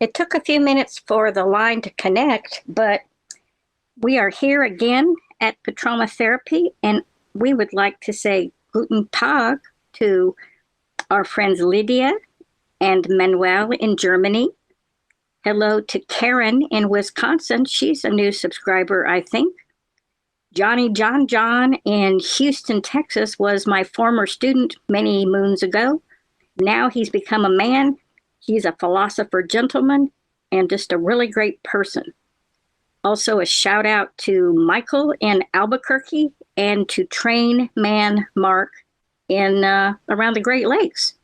It took a few minutes for the line to connect, but we are here again at Petroma Therapy, and we would like to say Guten Tag to our friends Lydia and Manuel in Germany. Hello to Karen in Wisconsin. She's a new subscriber, I think. Johnny John in Houston, Texas was my former student many moons ago. Now he's become a man. He's a philosopher gentleman and just a really great person. Also a shout out to Michael in Albuquerque and to Train Man Mark in around the Great Lakes.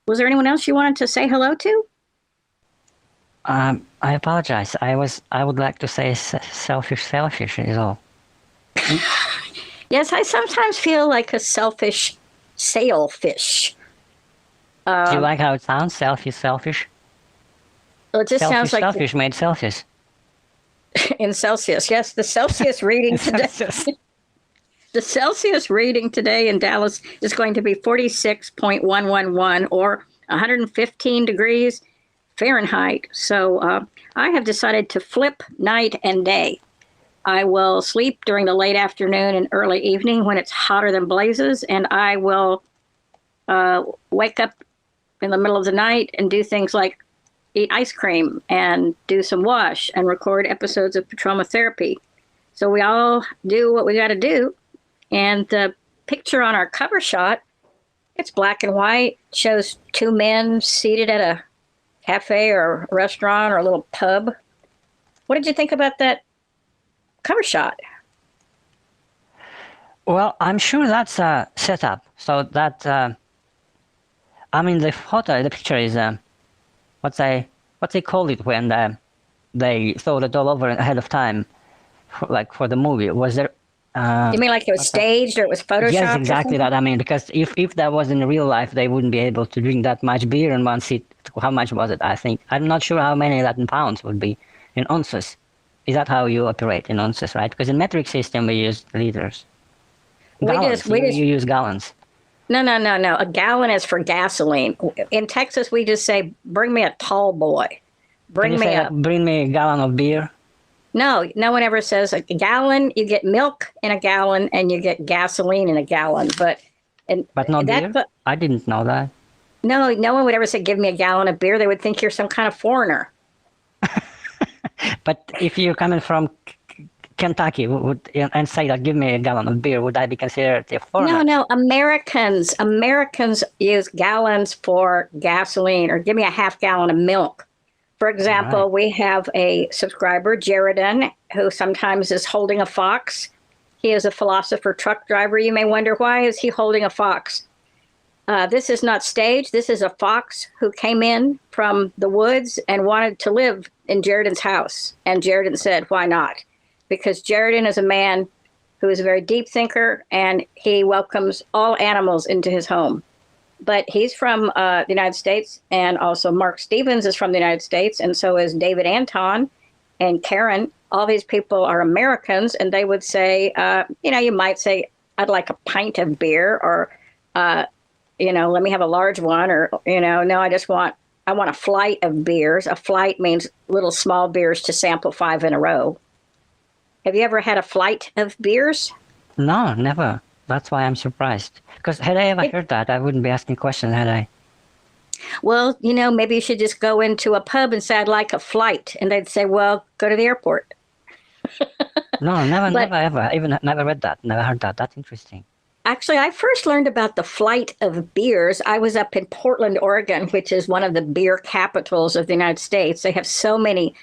Was there anyone else you wanted to say hello to? I apologize. I would like to say selfish is all. Yes, I sometimes feel like a selfish sailfish. Do you like how it sounds? Selfish? Well, it just sounds like selfish made Celsius. In Celsius, yes. The Celsius reading today. The Celsius reading today in Dallas is going to be 46.111 or 115 degrees Fahrenheit. So I have decided to flip night and day. I will sleep during the late afternoon and early evening when it's hotter than blazes, and I will wake up in the middle of the night and do things like eat ice cream and do some wash and record episodes of Petroma Therapy. So we all do what we got to do. And the picture on our cover shot, it's black and white, shows two men seated at a cafe or a restaurant or a little pub. What did you think about that cover shot? Well, I'm sure that's a setup. So that, the picture is what they call it when they thought it all over ahead of time, for the movie. Was there? You mean like it was staged or it was photoshopped? Yes, exactly that. I mean, because if that was in real life, they wouldn't be able to drink that much beer in one seat. How much was it? I think I'm not sure how many that in pounds would be in ounces. Is that how you operate in ounces, right? Because in metric system we use liters. Gallons. You use gallons. No. A gallon is for gasoline. In Texas, we just say, "Bring me a tall boy." Bring me a gallon of beer. No one ever says a gallon. You get milk in a gallon, and you get gasoline in a gallon. But not beer. I didn't know that. No one would ever say, "Give me a gallon of beer." They would think you're some kind of foreigner. But if you're coming from Kentucky and say that, "Give me a gallon of beer," would I be considered a foreigner? No. Americans use gallons for gasoline, or give me a half gallon of milk. For example, right. We have a subscriber, Jaredon, who sometimes is holding a fox. He is a philosopher truck driver. You may wonder, why is he holding a fox? This is not staged. This is a fox who came in from the woods and wanted to live in Jaredon's house. And Jaredon said, why not? Because Jaredon is a man who is a very deep thinker, and he welcomes all animals into his home. But he's from the United States, and also Mark Stevens is from the United States, and so is David Anton and Karen. All these people are Americans, and they would say, you might say, I'd like a pint of beer, or, let me have a large one, or, no, I want a flight of beers. A flight means little small beers to sample 5 in a row. Have you ever had a flight of beers? No, never. That's why I'm surprised. Because had I ever heard that, I wouldn't be asking questions, had I? Well, maybe you should just go into a pub and say, I'd like a flight. And they'd say, well, go to the airport. No, never ever. Even never read that. Never heard that. That's interesting. Actually, I first learned about the flight of beers. I was up in Portland, Oregon, which is one of the beer capitals of the United States. They have so many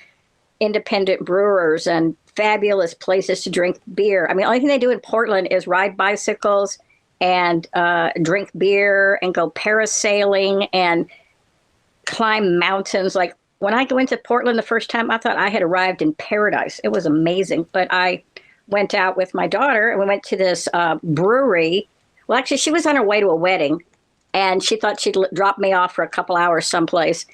independent brewers and fabulous places to drink beer. I mean, the only thing they do in Portland is ride bicycles and drink beer and go parasailing and climb mountains. Like when I went to Portland the first time, I thought I had arrived in paradise. It was amazing. But I went out with my daughter and we went to this brewery. Well, actually, she was on her way to a wedding and she thought she'd drop me off for a couple hours someplace.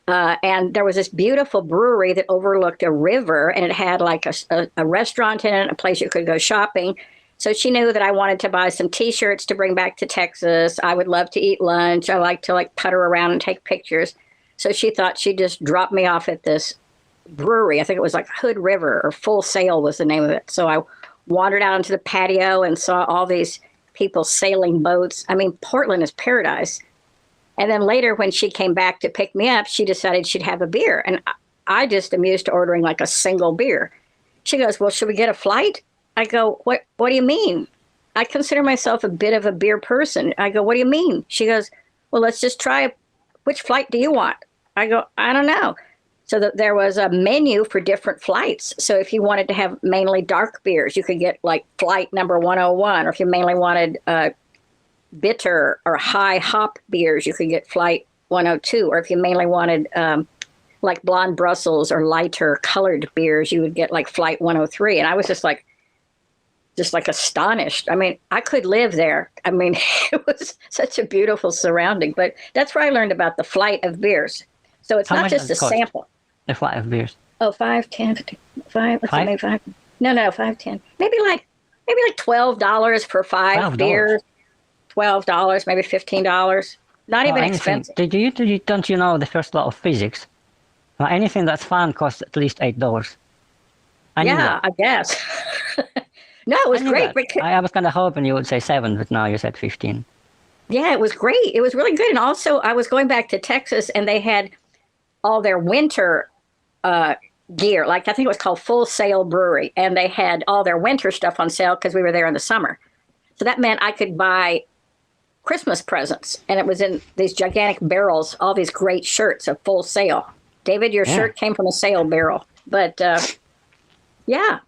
And there was this beautiful brewery that overlooked a river, and it had like a restaurant in it, a place you could go shopping. So she knew that I wanted to buy some T-shirts to bring back to Texas. I would love to eat lunch. I like to putter around and take pictures. So she thought she'd just drop me off at this brewery. I think it was like Hood River or Full Sail was the name of it. So I wandered out into the patio and saw all these people sailing boats. I mean, Portland is paradise. And then later when she came back to pick me up, she decided she'd have a beer. And I just am used to ordering like a single beer. She goes, well, should we get a flight? I go, what do you mean? I consider myself a bit of a beer person. I go, what do you mean? She goes, well, let's just try. Which flight do you want? I go, I don't know. So that there was a menu for different flights. So if you wanted to have mainly dark beers, you could get like flight number 101. Or if you mainly wanted bitter or high hop beers, you could get flight 102. Or if you mainly wanted like blonde Brussels or lighter colored beers, you would get like flight 103. And I was just like astonished. I mean, I could live there. I mean, it was such a beautiful surrounding. But that's where I learned about the flight of beers. So it's How not much just does a it cost? sample. The flight of beers. Oh, 5, 10, 15, 5. Let's see, Five? maybe 5. No, 5, 10. Maybe like $12 for 5 $12. beers. $12, maybe $15. Not even anything. expensive. Don't you know the first law of physics? Anything that's fun costs at least $8. I knew Yeah, that. I guess. No, it was I knew great. that. Because, I was kind of hoping you would say 7, but now you said 15. yeah, it was great. It was really good. And also, I was going back to Texas, and they had all their winter gear. Like, I think it was called Full Sail Brewery. And they had all their winter stuff on sale because we were there in the summer. So that meant I could buy Christmas presents. And it was in these gigantic barrels, all these great shirts of Full Sail. David, your shirt came from a sail barrel. But, yeah.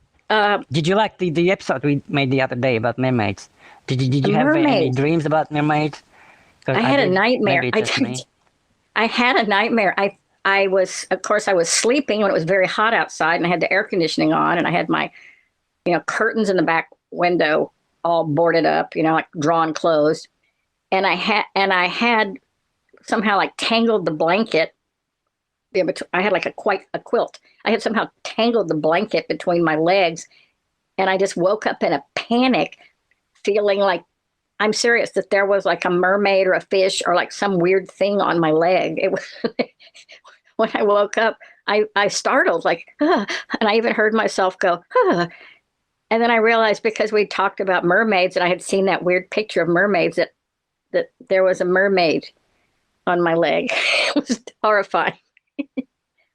Did you like the episode we made the other day about mermaids? Did you have any mermaids. dreams about mermaids? 'Cause I had a did. nightmare. Maybe it's just me. I had a nightmare. I was, of course, I was sleeping when it was very hot outside, and I had the air conditioning on, and I had my, curtains in the back window all boarded up, like drawn closed, and I had somehow like tangled the blanket. I had like a quilt. I had somehow tangled the blanket between my legs, and I just woke up in a panic, feeling like, I'm serious, that there was like a mermaid or a fish or like some weird thing on my leg. It was when I woke up, I startled like, and I even heard myself go, and then I realized because we talked about mermaids and I had seen that weird picture of mermaids that there was a mermaid on my leg. It was horrifying. It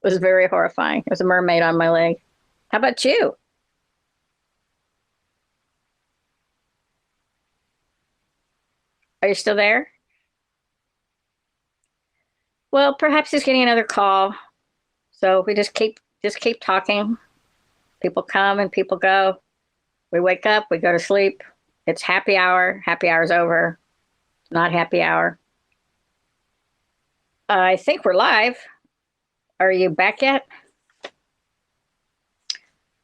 was very horrifying. There was a mermaid on my leg. How about you? Are you still there? Well, perhaps he's getting another call. So we just keep talking. People come and people go. We wake up, we go to sleep. It's happy hour. Happy hour's over. Not happy hour. I think we're live. Are you back yet?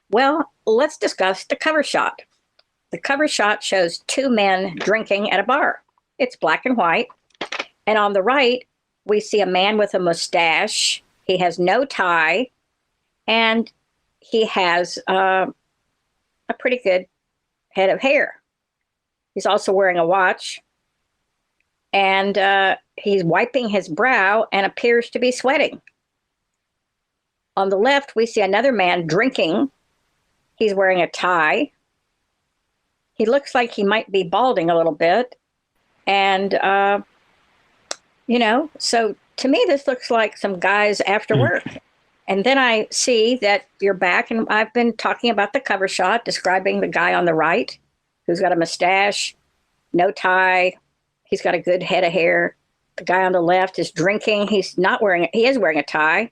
Well, let's discuss the cover shot. The cover shot shows 2 men drinking at a bar. It's black and white. And on the right, we see a man with a mustache. He has no tie, and he has a pretty good head of hair. He's also wearing a watch, and he's wiping his brow and appears to be sweating. On the left, we see another man drinking. He's wearing a tie. He looks like he might be balding a little bit. And, so to me, this looks like some guys after work. And then I see that you're back, and I've been talking about the cover shot, describing the guy on the right, who's got a mustache, no tie. He's got a good head of hair. The guy on the left is drinking. He is wearing a tie.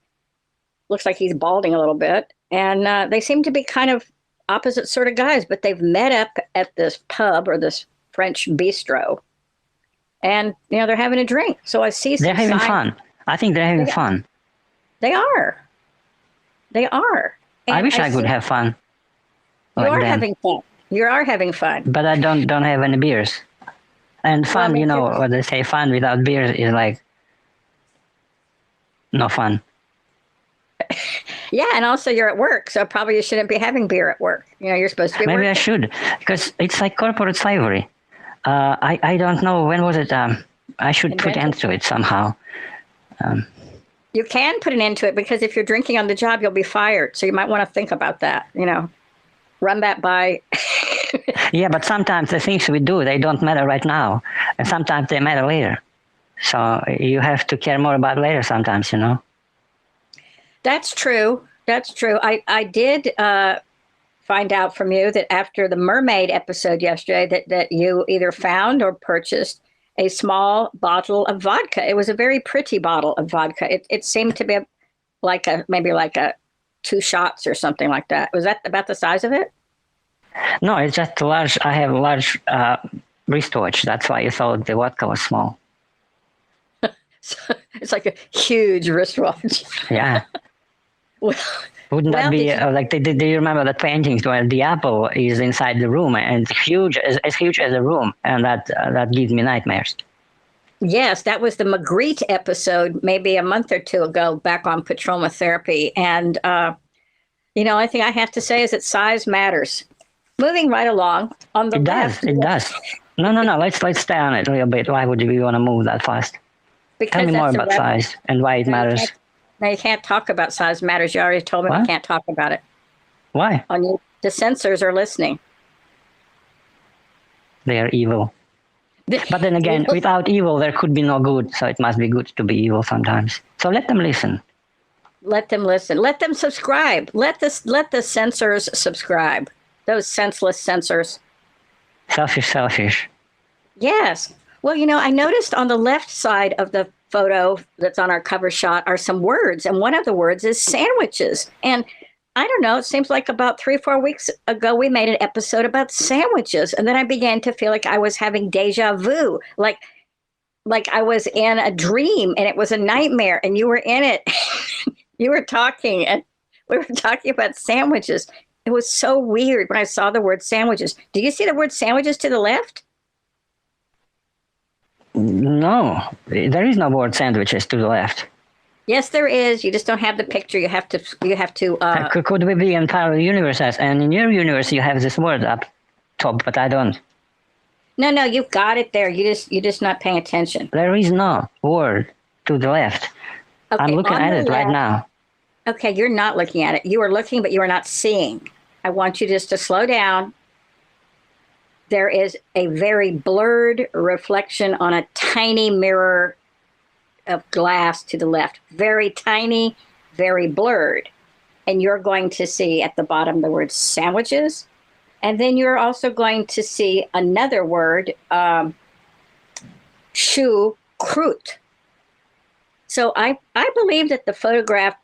Looks like he's balding a little bit. And they seem to be kind of opposite sort of guys, but they've met up at this pub or this French bistro. And, they're having a drink. So I see some They're having fun. I think they're having fun. They are. They are. I wish I could have fun. You like are them. having fun. You are having fun. But I don't have any beers. And fun, me too. what they say, fun without beers is like no fun. Yeah, and also you're at work, so probably you shouldn't be having beer at work. You're supposed to be Maybe working. I should, because it's like corporate slavery. I don't know, when was it? I should put Invented. end to it somehow. You can put an end to it because if you're drinking on the job, you'll be fired. So you might want to think about that. Run that by. Yeah, but sometimes the things we do, they don't matter right now, and sometimes they matter later. So you have to care more about later sometimes, That's true. That's true. I did find out from you that after the mermaid episode yesterday that you either found or purchased a small bottle of vodka. It was a very pretty bottle of vodka. It seemed to be maybe like a 2 shots or something like that. Was that about the size of it? No, it's just large. I have a large wristwatch. That's why you thought the vodka was small. So it's like a huge wristwatch. Yeah. Well, Wouldn't that be did you- like? Do you remember that paintings where the apple is inside the room and it's huge, as huge as a room, and that gives me nightmares. Yes, that was the Magritte episode maybe a month or 2 ago back on Petroma Therapy. And, I think I have to say is that size matters. Moving right along on the It left. does. It does. No. Let's stay on it a little bit. Why would we want to move that fast? Because Tell me more that's about irrelevant. size and why it matters. Now you can't talk about size matters. You already told me we What? can't talk about it. Why? The censors are listening. They are evil. But then again, without evil, there could be no good. So it must be good to be evil sometimes. So let them listen. Let them listen. Let them subscribe. Let the censors subscribe. Those senseless censors. Selfish. Yes. Well, I noticed on the left side of the photo that's on our cover shot are some words, and one of the words is sandwiches. And I don't know, it seems like about 3 or 4 weeks ago we made an episode about sandwiches, and then I began to feel like I was having deja vu, like I was in a dream and it was a nightmare and you were in it. You were talking and we were talking about sandwiches. It was so weird when I saw the word sandwiches. Do you see the word sandwiches to the left? No, there is no word sandwiches to the left. Yes, there is. You just don't have the picture. You have to. Could we be in parallel universes? And in your universe, you have this word up top, but I don't. No, you've got it there. You're just not paying attention. There is no word to the left. Okay, I'm looking on at the it right left- now. Okay, you're not looking at it. You are looking, but you are not seeing. I want you just to slow down. There is a very blurred reflection on a tiny mirror of glass to the left. Very tiny, very blurred. And you're going to see at the bottom the word sandwiches. And then you're also going to see another word, choucroute. So I believe that the photograph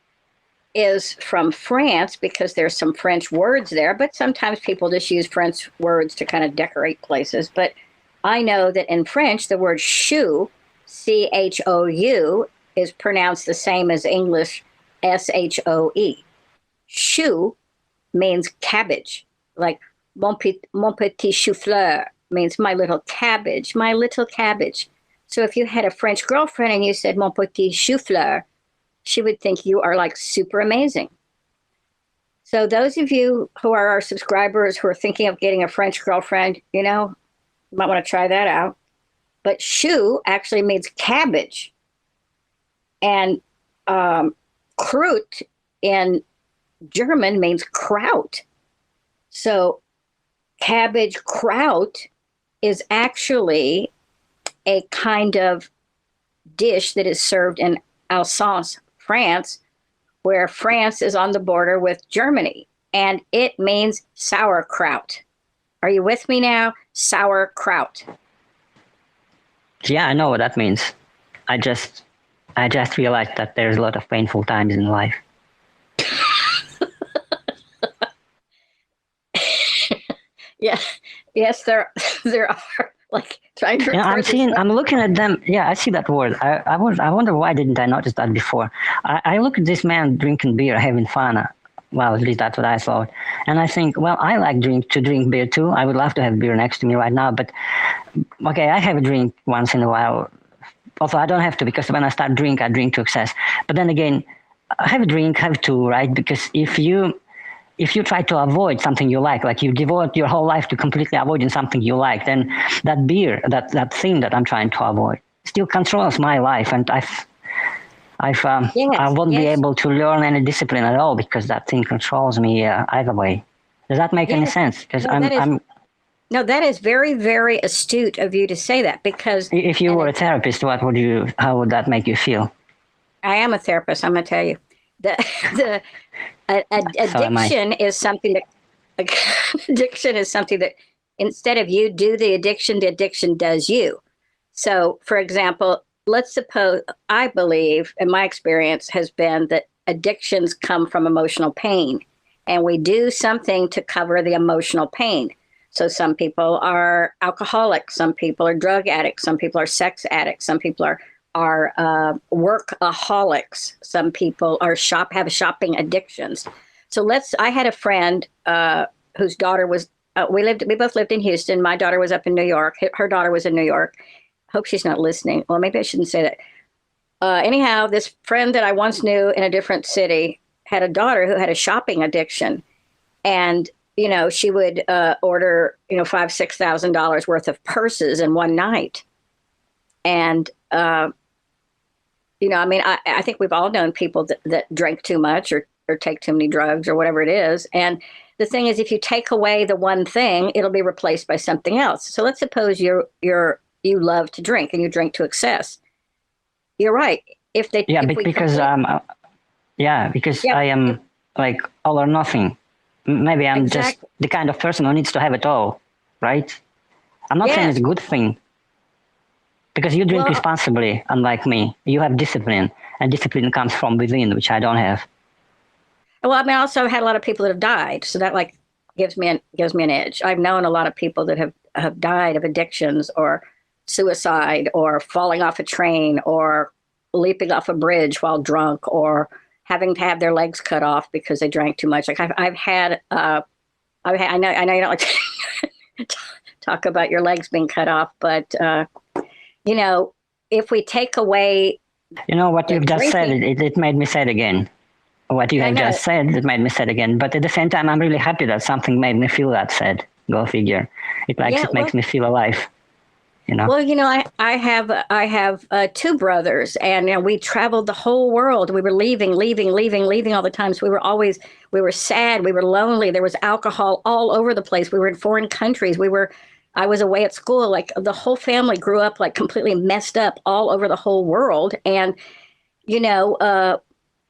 is from France because there's some French words there, but sometimes people just use French words to kind of decorate places. But I know that in French, the word chou, C-H-O-U, is pronounced the same as English S-H-O-E. Chou means cabbage, like mon petit chou-fleur means my little cabbage, my little cabbage. So if you had a French girlfriend and you said mon petit chou-fleur, she would think you are like super amazing. So those of you who are our subscribers who are thinking of getting a French girlfriend, you might want to try that out. But chou actually means cabbage. And Kraut in German means kraut. So cabbage kraut is actually a kind of dish that is served in Alsace, France, where France is on the border with Germany, and it means sauerkraut. Are you with me now? Sauerkraut. Yeah, I know what that means. I just realized that there's a lot of painful times in life. Yeah, yes, there are. Like trying to. I'm looking at them. Yeah, I see that word. I wonder why didn't I notice that before? I look at this man drinking beer, having fun. Well, at least that's what I thought. And I think, well, I like to drink beer too. I would love to have beer next to me right now. But okay, I have a drink once in a while. Although I don't have to, because when I start drink, I drink to excess. But then again, have a drink, have two, right? Because if you try to avoid something you like you devote your whole life to completely avoiding something you like, then that beer, that thing that I'm trying to avoid, still controls my life. And I I won't be yes. able to learn any discipline at all because that thing controls me either way. Does that make any Yes. sense? Because No, that is no, that is very, very astute of you to say that because if you and were a therapist, how would that make you feel? I am a therapist. I'm going to tell you the So am I. addiction is something that addiction is something that instead of you do the addiction does you. So, for example, let's suppose I believe, and my experience has been that addictions come from emotional pain, and we do something to cover the emotional pain. So, some people are alcoholics, some people are drug addicts, some people are sex addicts, some people are workaholics, some people are have shopping addictions. So I had a friend whose daughter was. We both lived in Houston. My daughter was up in New York. Her daughter was in New York. Hope she's not listening. Well, maybe I shouldn't say that. Anyhow, this friend that I once knew in a different city had a daughter who had a shopping addiction, and she would order $5,000-6,000 worth of purses in one night, and I think we've all known people that drank too much or take too many drugs or whatever it is, and the thing is, if you take away the one thing, it'll be replaced by something else. So let's suppose you love to drink and you drink to excess. You're right. Because I am like all or nothing. Maybe I'm just the kind of person who needs to have it all, right? I'm not saying it's a good thing. Because you drink responsibly, unlike me. You have discipline, and discipline comes from within, which I don't have. Well, I also had a lot of people that have died, so that gives me an edge. I've known a lot of people that have died of addictions or suicide or falling off a train or leaping off a bridge while drunk or having to have their legs cut off because they drank too much. Like I know you don't like to talk about your legs being cut off, but if we take away, what you've just said, it made me sad again. What you have just said, it made me sad again. But at the same time, I'm really happy that something made me feel that sad. Go figure. It makes me feel alive. Well, I have two brothers, and we traveled the whole world. We were leaving all the time. So we were sad, we were lonely. There was alcohol all over the place. We were in foreign countries. I was away at school. Like the whole family grew up like completely messed up all over the whole world. And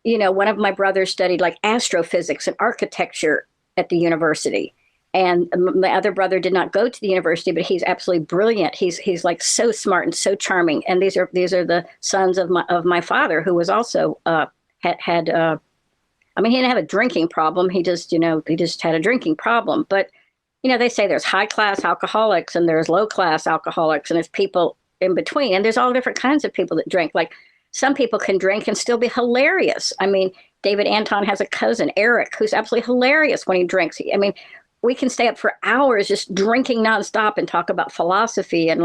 one of my brothers studied like astrophysics and architecture at the university. And my other brother did not go to the university, but he's absolutely brilliant. He's like so smart and so charming. And these are the sons of my father, who was also he didn't have a drinking problem. He just had a drinking problem. But they say there's high class alcoholics and there's low class alcoholics, and there's people in between. And there's all different kinds of people that drink. Like some people can drink and still be hilarious. I mean, David Anton has a cousin, Eric, who's absolutely hilarious when he drinks. We can stay up for hours just drinking nonstop and talk about philosophy and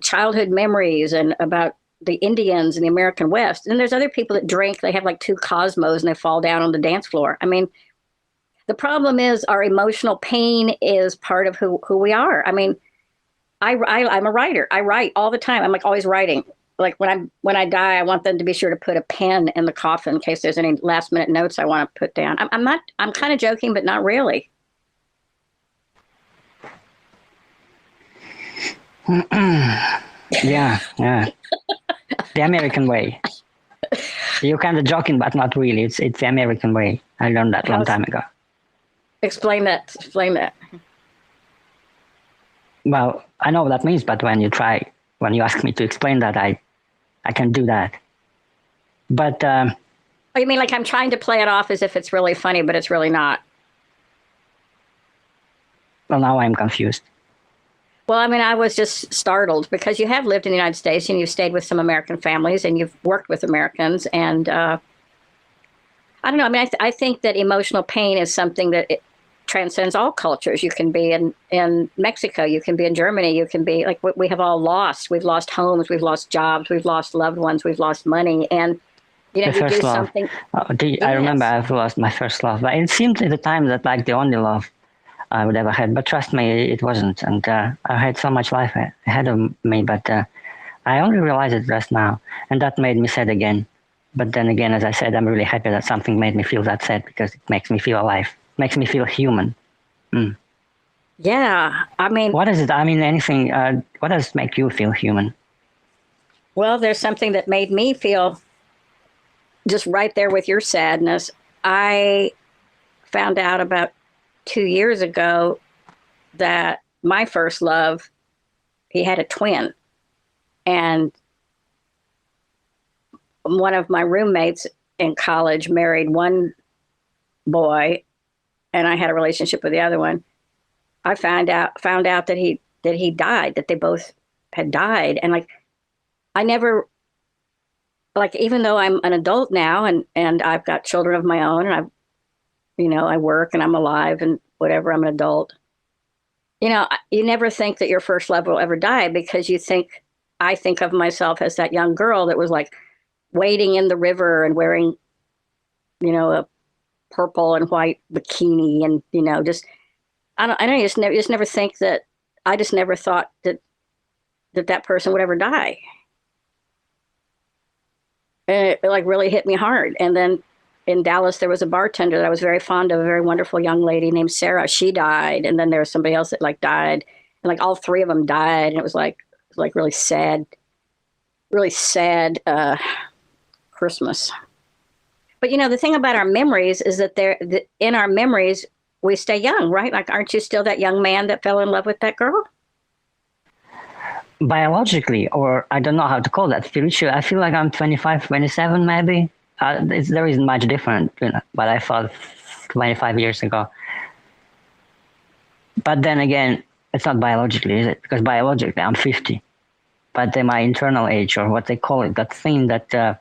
childhood memories and about the Indians and the American West. And there's other people that drink, they have like two Cosmos and they fall down on the dance floor. I mean, the problem is our emotional pain is part of who we are. I mean, I'm a writer. I write all the time. I'm like always writing. Like when I die, I want them to be sure to put a pen in the coffin in case there's any last minute notes I want to put down. I'm kind of joking, but not really. Yeah. The American way. You're kind of joking, but not really. It's the American way. I learned that a long time ago. Explain that. Well, I know what that means, but when you ask me to explain that, I can do that. But you mean like I'm trying to play it off as if it's really funny, but it's really not? Well, now I'm confused. Well, I mean, I was just startled because you have lived in the United States and you've stayed with some American families and you've worked with Americans. And I don't know. I mean, I think that emotional pain is something that it transcends all cultures. You can be in Mexico. You can be in Germany. You can be like we have all lost. We've lost homes. We've lost jobs. We've lost loved ones. We've lost money. And, you do something. I remember I've lost my first love. But it seemed at the time that like the only love I would ever had, but trust me, it wasn't. And I had so much life ahead of me, but I only realized it just now, and that made me sad again. But then again, as I said, I'm really happy that something made me feel that sad because it makes me feel alive, makes me feel human. Yeah. I mean, What is it? I mean, anything. What does make you feel human? well, there's something that made me feel just right there with your sadness. I found out about 2 years ago that my first love, he had a twin. And one of my roommates in college married one boy, and I had a relationship with the other one. I found out that he died, that they both had died. And like, I never, like, even though I'm an adult now and I've got children of my own, and I work and I'm alive and whatever, I'm an adult. You never think that your first love will ever die, because I think of myself as that young girl that was like wading in the river and wearing, a purple and white bikini, and, I don't, you just never think that, I just never thought that person would ever die. And it like really hit me hard. And then in Dallas, there was a bartender that I was very fond of, a very wonderful young lady named Sarah. She died. And then there was somebody else that like died, and like all three of them died. And it was like really sad Christmas. But the thing about our memories is that in our memories, we stay young, right? Like, aren't you still that young man that fell in love with that girl? Biologically, or I don't know how to call that, spiritually, I feel like I'm 25, 27 maybe. There isn't much different, what I felt 25 years ago. But then again, it's not biologically, is it? Because biologically, I'm 50. But then my internal age, or what they call it, that thing that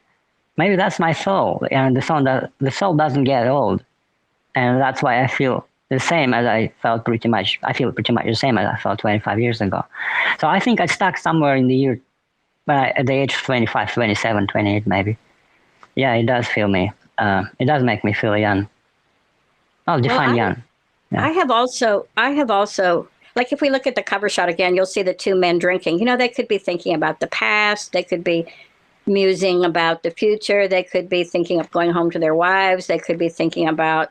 maybe that's my soul, and the soul doesn't get old, and that's why I feel the same as I felt pretty much. I feel pretty much the same as I felt 25 years ago. So I think I stuck somewhere in the year, at the age of 25, 27, 28 maybe. Yeah, it does feel me. It does make me feel young. I'll define young. Yeah. I have also, like, if we look at the cover shot again, you'll see the two men drinking. They could be thinking about the past. They could be musing about the future. They could be thinking of going home to their wives. They could be thinking about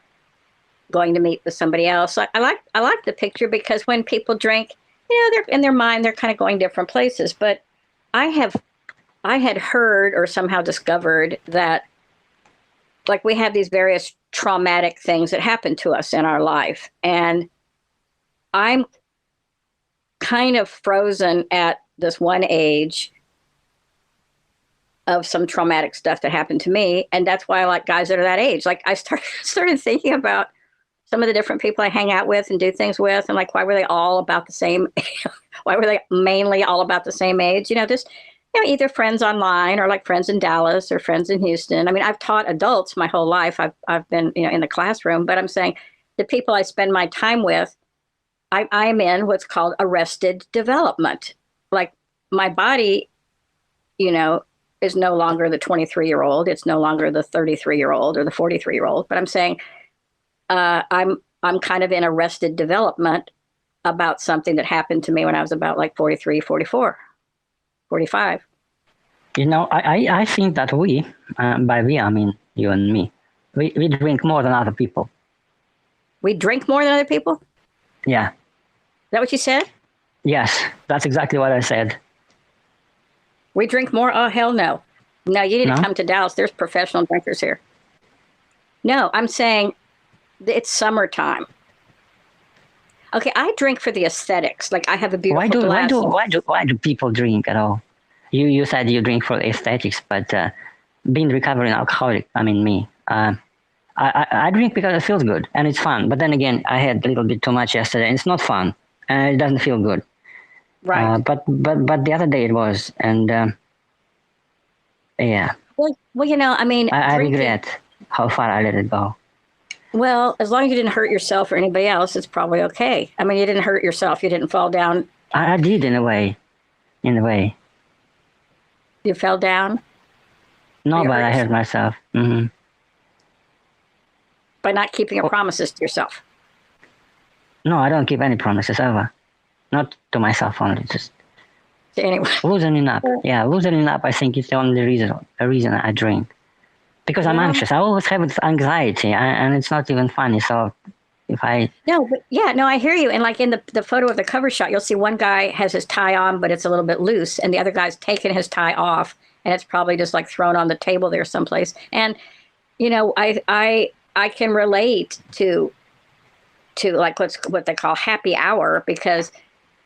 going to meet with somebody else. I like the picture, because when people drink, they're in their mind, they're kind of going different places. But I had heard or somehow discovered that, like, we have these various traumatic things that happen to us in our life. And I'm kind of frozen at this one age of some traumatic stuff that happened to me. And that's why I like guys that are that age. Like, I started thinking about some of the different people I hang out with and do things with, and like, why were they all about the same? Why were they mainly all about the same age? Just either friends online, or like friends in Dallas or friends in Houston. I mean, I've taught adults my whole life. I've been in the classroom, but I'm saying the people I spend my time with, I'm in what's called arrested development. Like, my body, is no longer the 23-year-old. It's no longer the 33-year-old or the 43-year-old. But I'm saying I'm kind of in arrested development about something that happened to me when I was about like 43, 44, 45. I think that we, by we, I mean you and me, we drink more than other people. We drink more than other people? Yeah. Is that what you said? Yes, that's exactly what I said. We drink more? Oh, hell no. No, you need to come to Dallas. There's professional drinkers here. No, I'm saying it's summertime. Okay, I drink for the aesthetics. Like, I have a beautiful glass. Why do people drink at all? You said you drink for aesthetics, but being recovering alcoholic, I mean me, I drink because it feels good and it's fun. But then again, I had a little bit too much yesterday, and it's not fun and it doesn't feel good. Right. But the other day it was, and yeah. Well, I mean, I regret how far I let it go. Well, as long as you didn't hurt yourself or anybody else, it's probably okay. I mean, you didn't hurt yourself. You didn't fall down. I did in a way. You fell down? No, but I hurt myself. Mm-hmm. By not keeping your promises to yourself? No, I don't keep any promises ever. Not to myself only, just to anyone. Loosening up. Yeah, loosening up, I think, is the only reason I drink. because I'm Well, anxious. I always have this anxiety, and it's not even funny. So if I no, but yeah, no, I hear you. And like in the photo of the cover shot, you'll see one guy has his tie on, but it's a little bit loose, and the other guy's taken his tie off, and it's probably just like thrown on the table there someplace. And I can relate to like what they call happy hour because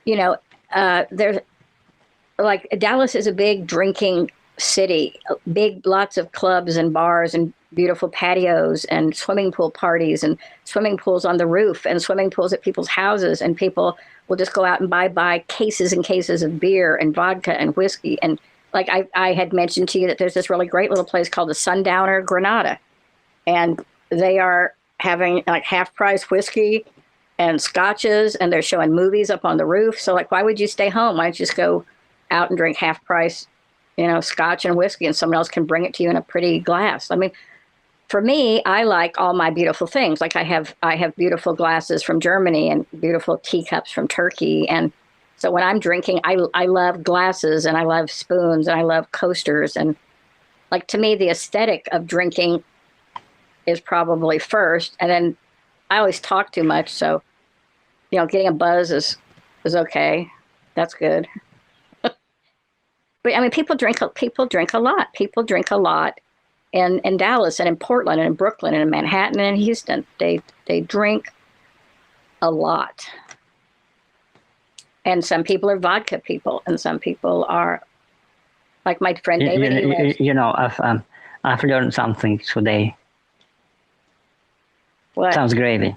there's like Dallas is a big drinking city, big lots of clubs and bars and beautiful patios and swimming pool parties and swimming pools on the roof and swimming pools at people's houses, and people will just go out and buy cases and cases of beer and vodka and whiskey. And like I had mentioned to you that there's this really great little place called the Sundowner Granada, and they are having like half price whiskey and scotches, and they're showing movies up on the roof. So like, why would you stay home? Why don't you just go out and drink half price, scotch and whiskey, and someone else can bring it to you in a pretty glass? I mean, for me, I like all my beautiful things. Like I have beautiful glasses from Germany and beautiful teacups from Turkey. And so when I'm drinking, I love glasses and I love spoons and I love coasters. And like, to me, the aesthetic of drinking is probably first. And then I always talk too much. So, getting a buzz is okay. That's good. But I mean, people drink a lot. People drink a lot in Dallas and in Portland and in Brooklyn and in Manhattan and in Houston. They drink a lot. And some people are vodka people, and some people are like my friend David. I've learned something today. What? Sounds gravy.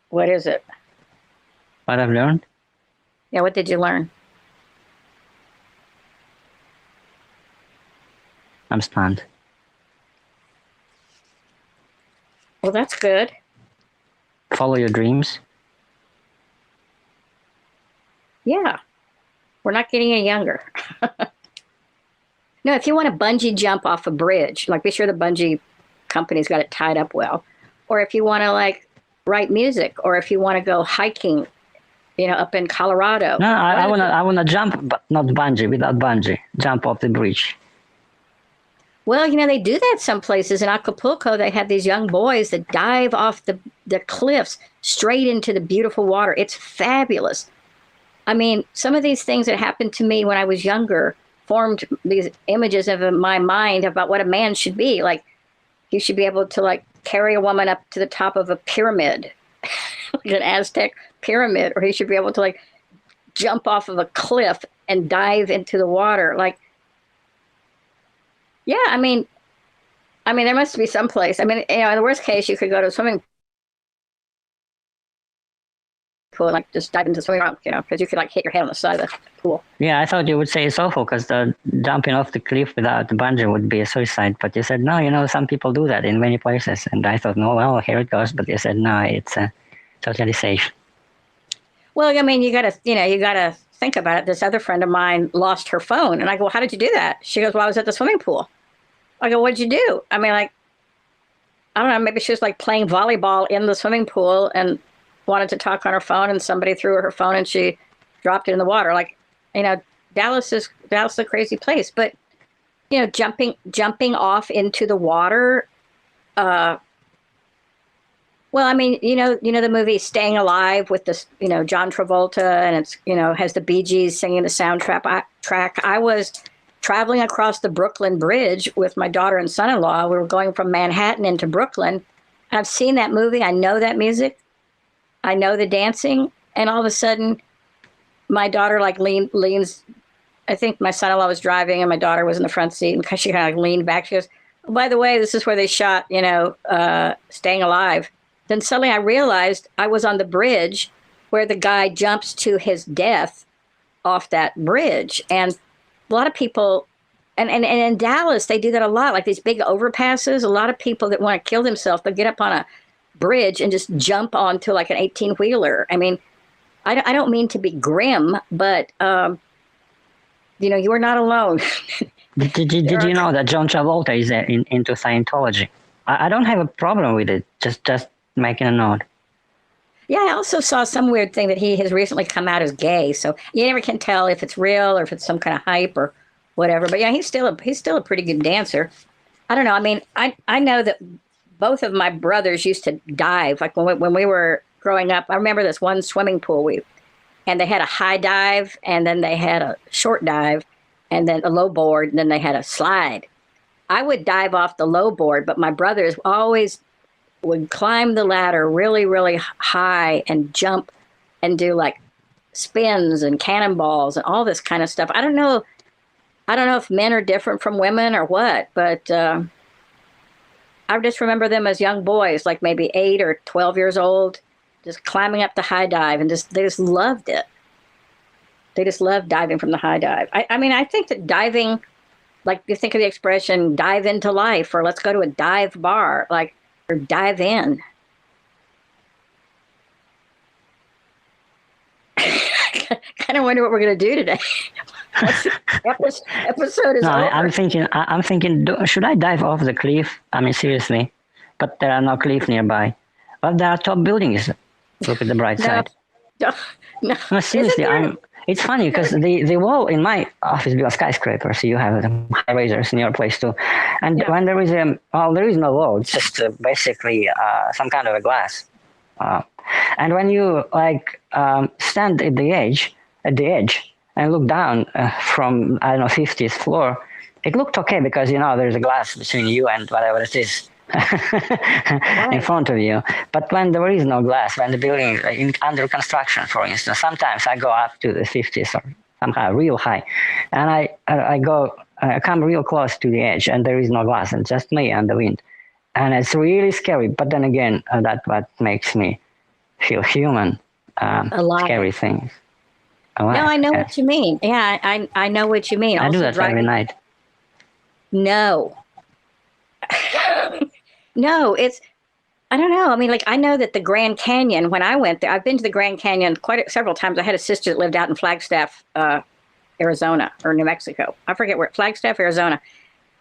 What is it? What I've learned? Yeah, what did you learn? I'm stunned. Well, that's good. Follow your dreams. Yeah. We're not getting any younger. No, if you want to bungee jump off a bridge, like be sure the bungee company's got it tied up well. Or if you want to like write music, or if you want to go hiking, up in Colorado. No, I wanna jump, but not bungee. Without bungee, jump off the bridge. Well, they do that some places. In Acapulco, they have these young boys that dive off the cliffs straight into the beautiful water. It's fabulous. I mean, some of these things that happened to me when I was younger formed these images of my mind about what a man should be. Like, he should be able to like carry a woman up to the top of a pyramid, like an Aztec pyramid, or he should be able to like jump off of a cliff and dive into the water. Like, yeah, I mean, there must be some place. I mean, in the worst case, you could go to a swimming pool and like just dive into the swimming pool, because you could like hit your head on the side of the pool. Yeah, I thought you would say it's awful because jumping off the cliff without the bungee would be a suicide. But you said, no, some people do that in many places. And I thought, no, well, here it goes. But you said, no, it's totally safe. Well, I mean, you gotta think about it. This other friend of mine lost her phone. And I go, well, how did you do that? She goes, well, I was at the swimming pool. I go, what'd you do? I mean, like, I don't know, maybe she was like playing volleyball in the swimming pool and wanted to talk on her phone, and somebody threw her phone and she dropped it in the water. Like, Dallas is a crazy place, but jumping off into the water. Well, I mean, the movie Staying Alive with this, John Travolta, and it's, has the Bee Gees singing the soundtrack. I was traveling across the Brooklyn Bridge with my daughter and son-in-law. We were going from Manhattan into Brooklyn. I've seen that movie. I know that music. I know the dancing. And all of a sudden, my daughter like leans. I think my son-in-law was driving and my daughter was in the front seat, and she kind of like leaned back. She goes, oh, by the way, this is where they shot, Staying Alive. Then suddenly I realized I was on the bridge where the guy jumps to his death off that bridge. And a lot of people, and in Dallas, they do that a lot, like these big overpasses. A lot of people that want to kill themselves, they'll get up on a bridge and just jump onto like an 18-wheeler. I mean, I don't mean to be grim, but, you are not alone. Did you know that John Travolta is into Scientology? I don't have a problem with it, just making a note. Yeah, I also saw some weird thing that he has recently come out as gay. So you never can tell if it's real or if it's some kind of hype or whatever. But yeah, he's still a pretty good dancer. I don't know. I mean, I know that both of my brothers used to dive. Like when we were growing up, I remember this one swimming pool and they had a high dive, and then they had a short dive, and then a low board, and then they had a slide. I would dive off the low board, but my brothers always would climb the ladder really, really high and jump and do like spins and cannonballs and all this kind of stuff. I don't know if men are different from women or what, but I just remember them as young boys, like maybe 8 or 12 years old, just climbing up the high dive, and they just loved it. They just loved diving from the high dive. I mean, I think that diving, like you think of the expression dive into life, or let's go to a dive bar, like, or dive in. Kind of wonder what we're going to do today. Episode is No, over. I'm thinking, should I dive off the cliff? I mean, seriously. But there are no cliff nearby. But there are top buildings. Look at the bright side. No, No, seriously, Isn't there- it's funny because the wall in my office built skyscraper, so you have high risers in your place too. And Yeah. when there is there is no wall, it's just basically some kind of a glass. And when you stand at the edge, and look down from, I don't know, 50th floor, it looked okay because, there's a glass between you and whatever it is in front of you. But when there is no glass, when the building is under construction, for instance, sometimes I go up to the 50th or somehow real high, and I come real close to the edge, and there is no glass, and just me and the wind. And it's really scary. But then again, that's what makes me feel human. Alive. Scary things. No, I know what you mean. Yeah, I know what you mean. I do Also that every driving- night. No. No, I don't know. I mean, like, I know that the Grand Canyon, when I went there, I've been to the Grand Canyon several times. I had a sister that lived out in Flagstaff, Arizona, or New Mexico. I forget where, Flagstaff, Arizona.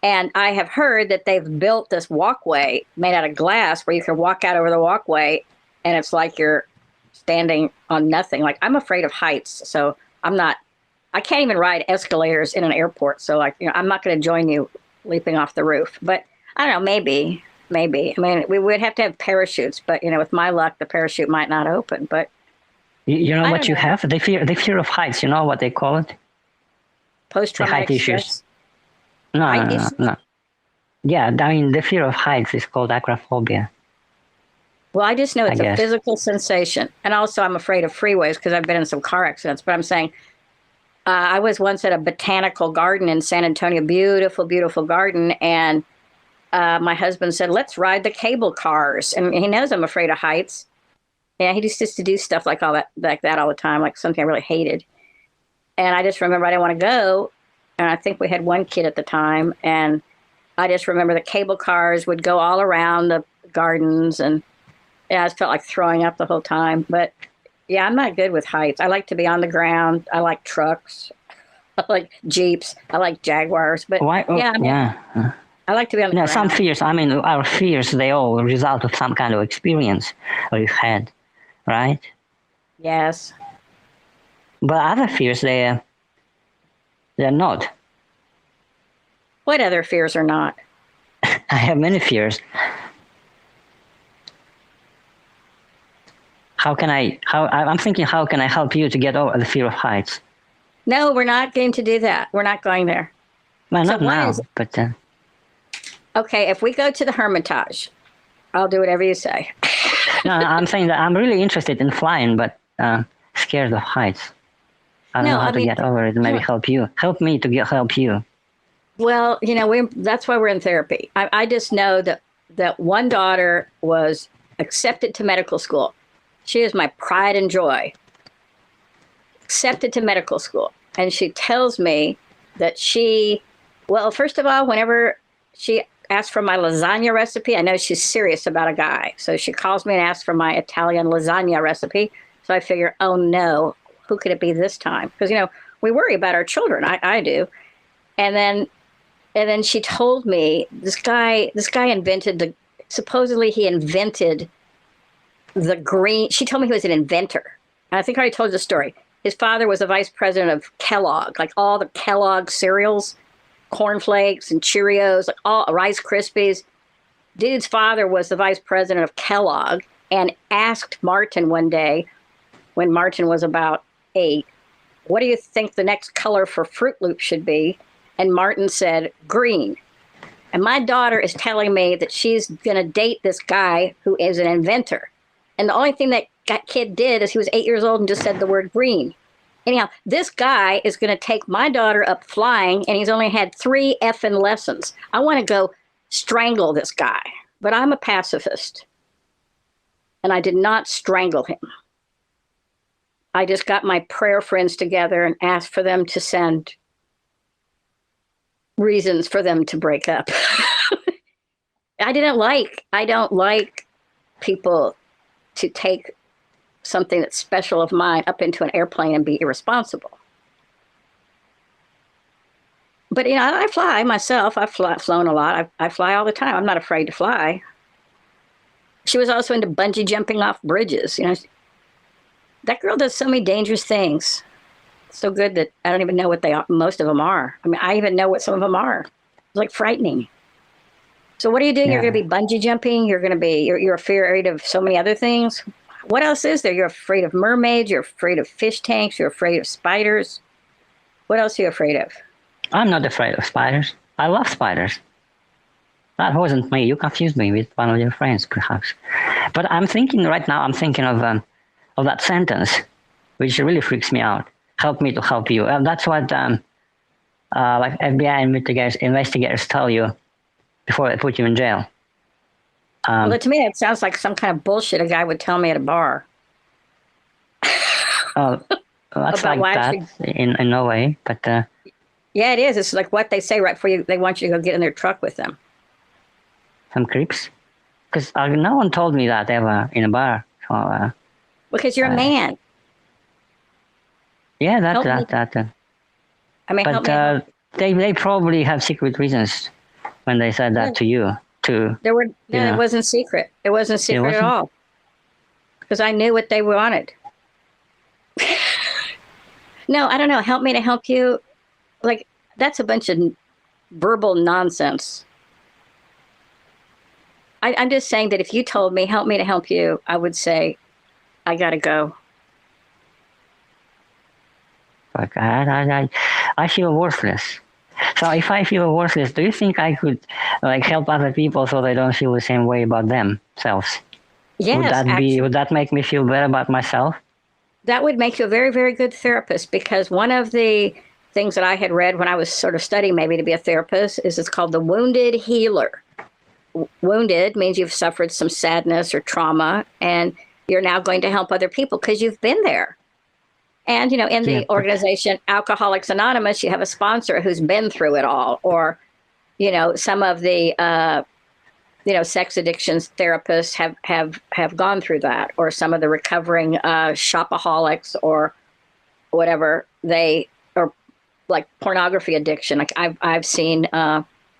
And I have heard that they've built this walkway made out of glass where you can walk out over the walkway, and it's like you're standing on nothing. Like, I'm afraid of heights, so I can't even ride escalators in an airport. So, like, I'm not going to join you leaping off the roof. But I don't know, maybe. I mean, we would have to have parachutes, but with my luck, the parachute might not open. But You know I what don't you know. have? The fear of heights. You know what they call it? post-traumatic height issues. stress. No, Height no, no, issues? no. Yeah, I mean, the fear of heights is called acrophobia. Well, I just know it's a guess. physical sensation, and also I'm afraid of freeways because I've been in some car accidents. But I'm saying, I was once at a botanical garden in San Antonio, beautiful, beautiful garden, and my husband said, "Let's ride the cable cars," and he knows I'm afraid of heights. Yeah, he just used to do stuff like that all the time, like something I really hated. And I just remember I didn't want to go, and I think we had one kid at the time, and I just remember the cable cars would go all around the gardens, and yeah, I just felt like throwing up the whole time. But yeah, I'm not good with heights. I like to be on the ground. I like trucks. I like Jeeps. I like Jaguars. But Why? Oh, yeah, yeah. I like to be on the Yeah, ground. some fears. I mean, our fears, they all result of some kind of experience we've had, right? Yes. But other fears, they're not. What other fears are not? I have many fears. I'm thinking, how can I help you to get over the fear of heights? No, we're not going to do that. We're not going there. Well, So not why now, is- but Okay, if we go to the Hermitage, I'll do whatever you say. no, I'm saying that I'm really interested in flying, but scared of heights. I don't No, know how I to mean- get over it. Maybe no. help you. Help me to help you. Well, that's why we're in therapy. I just know that one daughter was accepted to medical school. She is my pride and joy. Accepted to medical school. And she tells me that first of all, whenever she asks for my lasagna recipe, I know she's serious about a guy. So she calls me and asks for my Italian lasagna recipe. So I figure, oh no, who could it be this time? Because, we worry about our children. I do. And then she told me this guy supposedly he invented the green. She told me he was an inventor. And I think I already told you the story. His father was the vice president of Kellogg, like all the Kellogg cereals. cornflakes and Cheerios, like all Rice Krispies. Dude's father was the vice president of Kellogg and asked Martin one day, when Martin was about 8, what do you think the next color for Fruit Loops should be? And Martin said, green. And my daughter is telling me that she's going to date this guy who is an inventor. And the only thing that kid did is he was 8 years old and just said the word green. Anyhow, this guy is going to take my daughter up flying, and he's only had 3 effing lessons. I want to go strangle this guy, but I'm a pacifist. And I did not strangle him. I just got my prayer friends together and asked for them to send reasons for them to break up. I don't like people to take something that's special of mine up into an airplane and be irresponsible. But, you know, I fly myself. I've flown a lot. I fly all the time. I'm not afraid to fly. She was also into bungee jumping off bridges. You know, that girl does so many dangerous things. So good that I don't even know what most of them are. I mean, I even know what some of them are. It's like frightening. So what are you doing? Yeah. You're going to be bungee jumping. You're afraid of so many other things. What else is there? You're afraid of mermaids. You're afraid of fish tanks. You're afraid of spiders. What else are you afraid of? I'm not afraid of spiders. I love spiders. That wasn't me. You confused me with one of your friends, perhaps. But I'm thinking right now, of that sentence, which really freaks me out. Help me to help you. That's what like FBI investigators tell you before they put you in jail. Well, to me, it sounds like some kind of bullshit a guy would tell me at a bar. That's About like that in no way, but yeah, it is. It's like what they say right before they want you to go get in their truck with them. some creeps. Because no one told me that ever in a bar. So, Because you're a man. yeah, Help me. I mean, help But me. they probably have secret reasons when they said that to you. It wasn't secret. It wasn't secret at wasn't? all. Because I knew what they wanted. No, I don't know. Help me to help you. Like, that's a bunch of verbal nonsense. I'm just saying that if you told me, help me to help you, I would say, I got to go. Like, I feel worthless. So if I feel worthless, do you think I could like help other people so they don't feel the same way about themselves? Yes, Would that make me feel better about myself? that would make you a very, very good therapist, because one of the things that I had read when I was sort of studying maybe to be a therapist is it's called the wounded healer. Wounded means you've suffered some sadness or trauma, and you're now going to help other people because you've been there. And, you know, in the organization Alcoholics Anonymous, you have a sponsor who's been through it all. Or, you know, some of the, sex addictions therapists have gone through that. Or some of the recovering shopaholics or whatever, or like pornography addiction. Like I've seen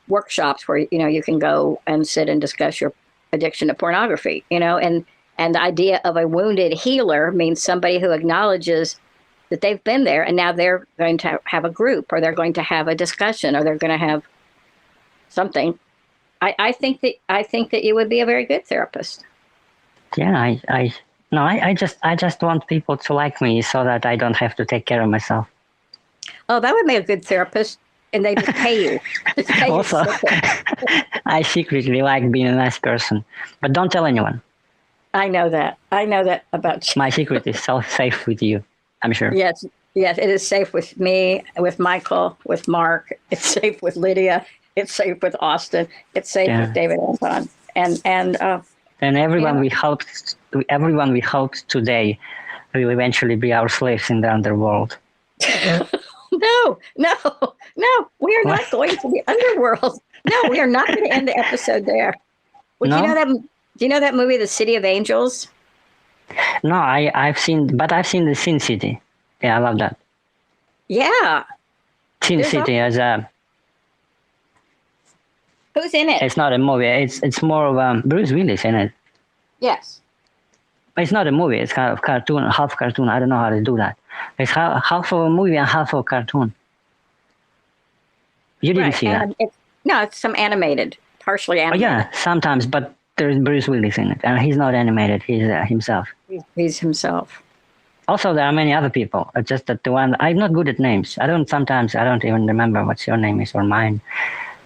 workshops where, you know, you can go and sit and discuss your addiction to pornography, you know, and the idea of a wounded healer means somebody who acknowledges that they've been there, and now they're going to have a group, or they're going to have a discussion, or they're going to have something. I think that you would be a very good therapist. Yeah, I just want people to like me so that I don't have to take care of myself. Oh, that would make a good therapist, and they just pay you. Just pay Also, you. I secretly like being a nice person, but don't tell anyone. I know that. I know that about you. My secret is so safe with you, I'm sure. Yes, it is safe with me, with Michael, with Mark. It's safe with Lydia. It's safe with Austin. It's safe with David Anton. And everyone we helped today will eventually be our slaves in the underworld. No, we are not going to the underworld. No, we are not going to end the episode there. Well, No? Do you know that movie, The City of Angels? No, I've seen the Sin City. Yeah, I love that. Yeah. Sin City as a. Who's in it? It's not a movie. It's more of Bruce Willis in it. Yes. It's not a movie. It's kind of cartoon, half cartoon. I don't know how to do that. It's half of a movie and half of a cartoon. You didn't see that? No, it's some animated, partially Oh, animated. yeah, sometimes, but there's Bruce Willis in it, and he's not animated. He's himself. He's himself. Also, there are many other people. Just that the one I'm not good at names. I don't even remember what your name is or mine.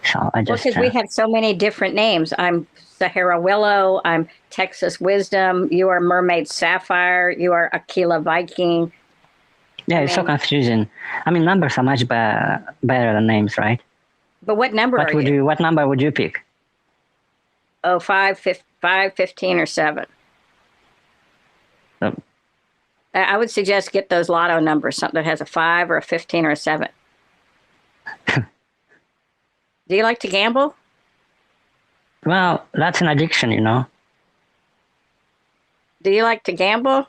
So I just Because we have so many different names. I'm Sahara Willow. I'm Texas Wisdom. You are Mermaid Sapphire. You are Aquila Viking. yeah, it's so confusing. I mean, numbers are much better than names, right? But what number What are would you? What number would you pick? Oh, 15, or 7. Um, I would suggest get those lotto numbers, something that has a 5 or a 15 or a 7. Do you like to gamble? Well, that's an addiction, you know. Do you like to gamble?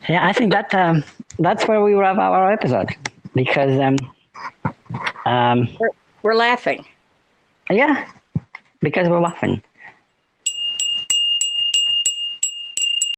Yeah, I think that's where we wrap our episode because We're laughing. yeah, because we're laughing.